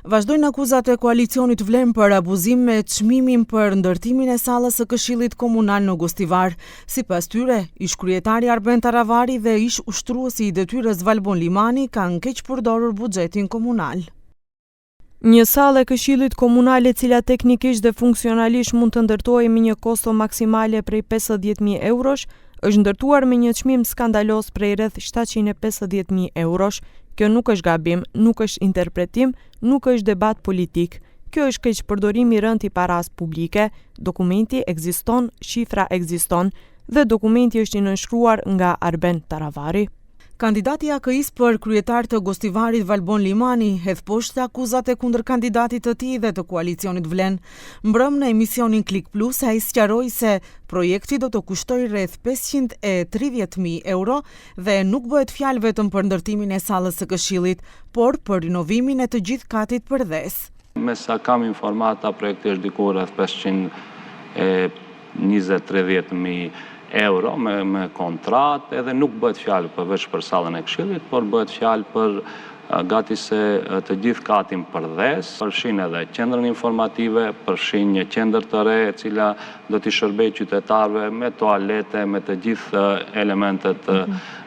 Vazhdojnë akuzat e koalicionit Vlen për abuzim me çmimin për ndërtimin e sallës së Këshillit Komunal në Gostivar. Sipas tyre, ish-kryetari Arben Taravari dhe ish-ushtruesi i detyrës Valbon Limani kanë keq përdorur buxhetin komunal. Një sallë e Këshillit Komunal e cila teknikisht dhe funksionalisht mund të ndërtohej me një kosto maksimale prej 50.000 eurosh, është ndërtuar me një çmim skandalos prej rreth 750.000 eurosh. Kjo nuk është gabim, nuk është interpretim, nuk është debat politik. Kjo është keqpërdorim i rënd i paras publike, dokumenti ekziston, shifra ekziston dhe dokumenti është i nënshkruar nga Arben Taravari. Kandidati AKI-s për kryetar të Gostivarit Valbon Limani hedh poshtë akuzat e kundër kandidatit të tij dhe të koalicionit Vlen. Mbrëm në emisionin Klik Plus, ai sqaroi se projekti do të kushtojë rreth 530.000 euro dhe nuk bëhet fjalë vetëm për ndërtimin e sallës së Këshillit, por për rinovimin e të gjithë katit përdes. Me sa kam informata, projekti është diku rreth 520-30.000 euro me kontrat, edhe nuk bëhet fjalë përveç për sallën e Këshillit, por bëhet fjalë për gati se të gjithë katin përdes, përfshin edhe qendrën informative, përfshin një qendër të re e cila do t'i shërbejë qytetarëve me toalete, me të gjithë elementet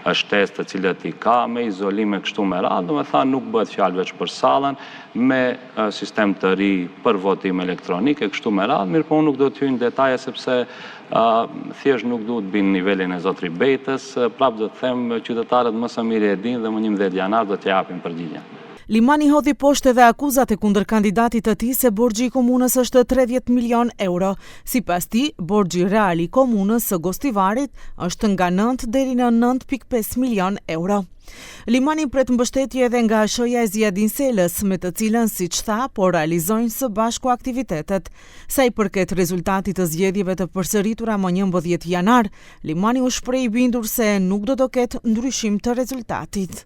shtesë të cilat i ka, me izolime kështu me radhë, domethënë nuk bëhet fjalë vetëm për sallën, me sistem të ri për votim elektronik e kështu me radhë, mirë po unë nuk do t'hyj në detaje sepse thjesht nuk duhet binë nivelin e zotri Bejtës, prapë do të them qytetarët më së miri e dinë dhe më 11 janar do t'ja japin përgjigjen. Limani hodhi poshtë edhe akuzat e kundër kandidatit të tij se borxhi i komunës është 30 milion euro. Sipas tij, borxhi real i komunës së Gostivarit është nga 9 deri në 9.5 milion euro. Limani pret mbështetje edhe nga SHO-ja e Ziadin Selës, me të cilën, siç tha, po realizojnë së bashku aktivitetet. Sa i përket rezultatit të zgjedhjeve të përsëritura më 11 janar, Limani u shpreh i bindur se nuk do të ketë ndryshim të rezultatit.